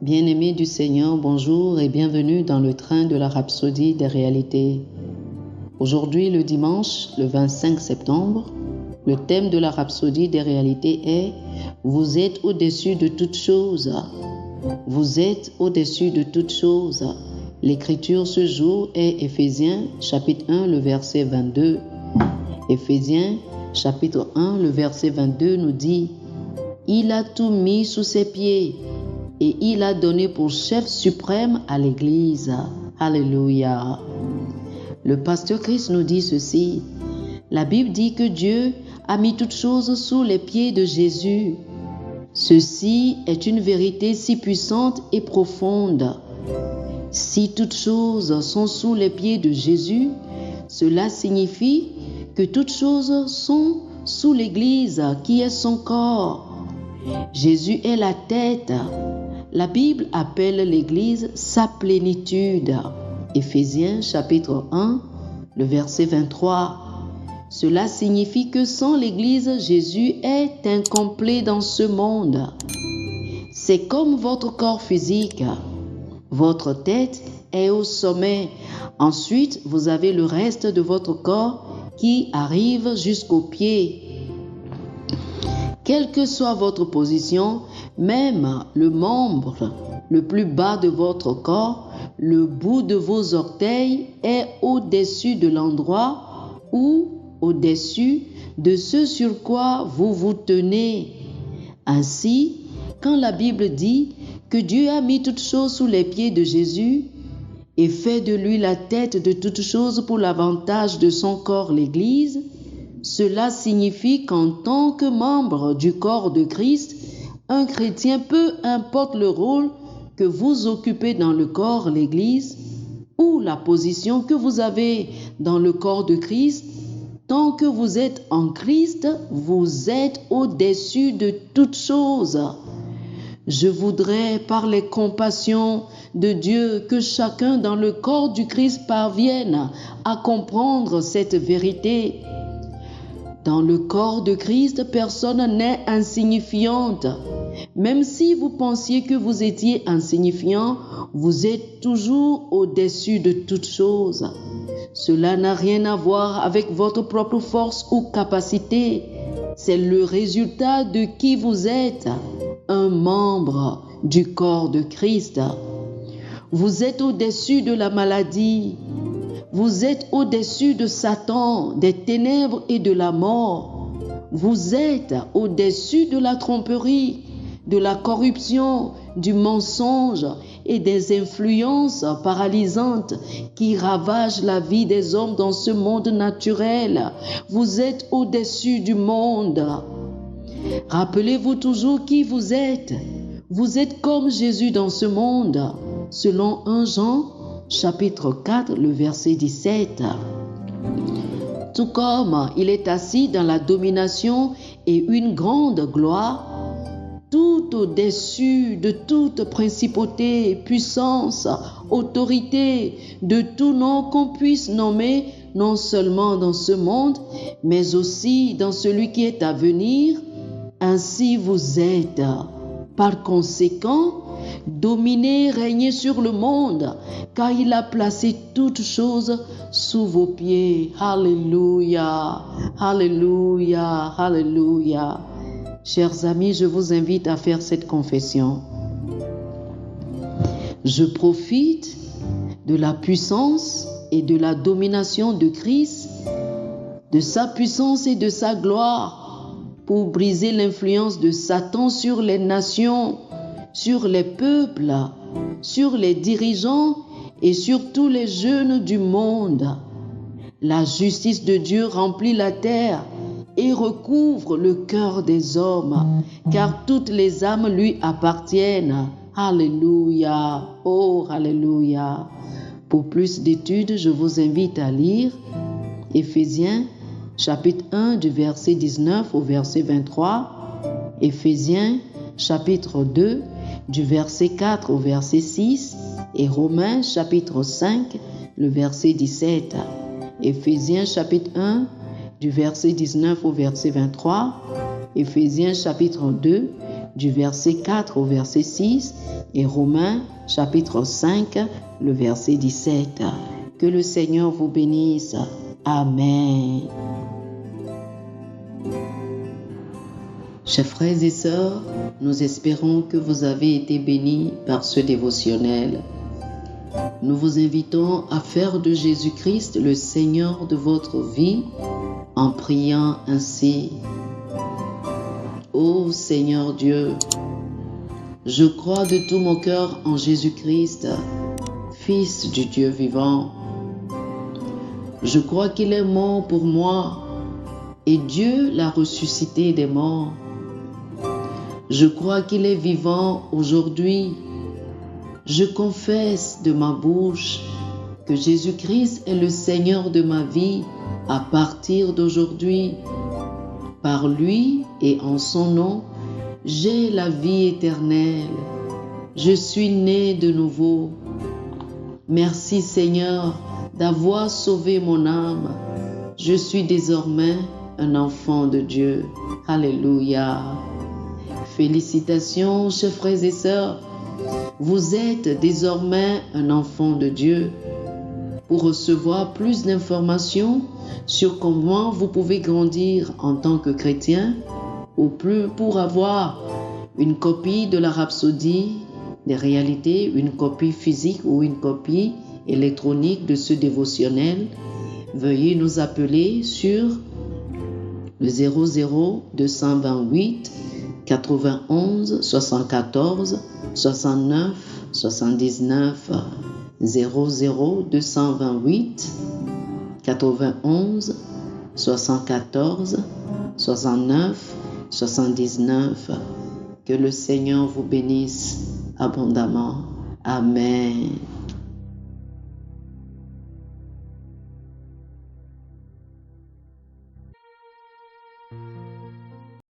Bien-aimés du Seigneur, bonjour et bienvenue dans le train de la Rhapsodie des réalités. Aujourd'hui, le dimanche, le 25 septembre, le thème de la Rhapsodie des réalités est « Vous êtes au-dessus de toutes choses ». Vous êtes au-dessus de toutes choses. L'écriture ce jour est Éphésiens chapitre 1, le verset 22. Éphésiens chapitre 1, le verset 22 nous dit « Il a tout mis sous ses pieds et il a donné pour chef suprême à l'Église. » Alléluia. Le pasteur Christ nous dit ceci. La Bible dit que Dieu a mis toutes choses sous les pieds de Jésus. Ceci est une vérité si puissante et profonde. Si toutes choses sont sous les pieds de Jésus, cela signifie que toutes choses sont sous l'Église qui est son corps. Jésus est la tête. La Bible appelle l'Église sa plénitude. Éphésiens chapitre 1, le verset 23. Cela signifie que sans l'Église, Jésus est incomplet dans ce monde. C'est comme votre corps physique. Votre tête est au sommet. Ensuite, vous avez le reste de votre corps qui arrive jusqu'aux pieds. Quelle que soit votre position, même le membre le plus bas de votre corps, le bout de vos orteils est au-dessus de l'endroit ou au-dessus de ce sur quoi vous vous tenez. Ainsi, quand la Bible dit que Dieu a mis toutes choses sous les pieds de Jésus et fait de lui la tête de toutes choses pour l'avantage de son corps, l'Église, cela signifie qu'en tant que membre du corps de Christ, un chrétien, peu importe le rôle que vous occupez dans le corps, l'Église, ou la position que vous avez dans le corps de Christ, tant que vous êtes en Christ, vous êtes au-dessus de toutes choses. Je voudrais, par les compassions de Dieu, que chacun dans le corps du Christ parvienne à comprendre cette vérité. Dans le corps de Christ, personne n'est insignifiante. Même si vous pensiez que vous étiez insignifiant, vous êtes toujours au-dessus de toutes choses. Cela n'a rien à voir avec votre propre force ou capacité. C'est le résultat de qui vous êtes, un membre du corps de Christ. Vous êtes au-dessus de la maladie. Vous êtes au-dessus de Satan, des ténèbres et de la mort. Vous êtes au-dessus de la tromperie, de la corruption, du mensonge et des influences paralysantes qui ravagent la vie des hommes dans ce monde naturel. Vous êtes au-dessus du monde. Rappelez-vous toujours qui vous êtes. Vous êtes comme Jésus dans ce monde, selon 1 Jean chapitre 4, le verset 17. Tout comme il est assis dans la domination et une grande gloire, tout au-dessus de toute principauté, puissance, autorité, de tout nom qu'on puisse nommer, non seulement dans ce monde, mais aussi dans celui qui est à venir. Ainsi vous êtes. Par conséquent, dominez, régnez sur le monde, car il a placé toutes choses sous vos pieds. Alléluia, alléluia, alléluia. Chers amis, je vous invite à faire cette confession. Je profite de la puissance et de la domination de Christ, de sa puissance et de sa gloire, pour briser l'influence de Satan sur les nations, sur les peuples, sur les dirigeants et sur tous les jeunes du monde. La justice de Dieu remplit la terre et recouvre le cœur des hommes, car toutes les âmes lui appartiennent. Alléluia, oh alléluia. Pour plus d'études, je vous invite à lire Éphésiens chapitre 1 du verset 19 au verset 23, Éphésiens chapitre 2 du verset 4 au verset 6 et Romains chapitre 5 le verset 17. Éphésiens chapitre 1 du verset 19 au verset 23, Éphésiens chapitre 2 du verset 4 au verset 6 et Romains chapitre 5, le verset 17. Que le Seigneur vous bénisse. Amen. Chers frères et sœurs, nous espérons que vous avez été bénis par ce dévotionnel. Nous vous invitons à faire de Jésus-Christ le Seigneur de votre vie en priant ainsi. Ô Seigneur Dieu, je crois de tout mon cœur en Jésus-Christ, Fils du Dieu vivant. Je crois qu'il est mort pour moi et Dieu l'a ressuscité des morts. Je crois qu'il est vivant aujourd'hui. Je confesse de ma bouche que Jésus-Christ est le Seigneur de ma vie à partir d'aujourd'hui. Par lui et en son nom, j'ai la vie éternelle. Je suis né de nouveau. Merci Seigneur d'avoir sauvé mon âme. Je suis désormais un enfant de Dieu. Alléluia. Félicitations, chers frères et sœurs. Vous êtes désormais un enfant de Dieu. Pour recevoir plus d'informations sur comment vous pouvez grandir en tant que chrétien, ou plus pour avoir une copie de la Rhapsodie des réalités, une copie physique ou une copie électronique de ce dévotionnel, veuillez nous appeler sur le 00 228 91 74 69 79 00 228 91 74 69 79. Que le Seigneur vous bénisse abondamment. Amen.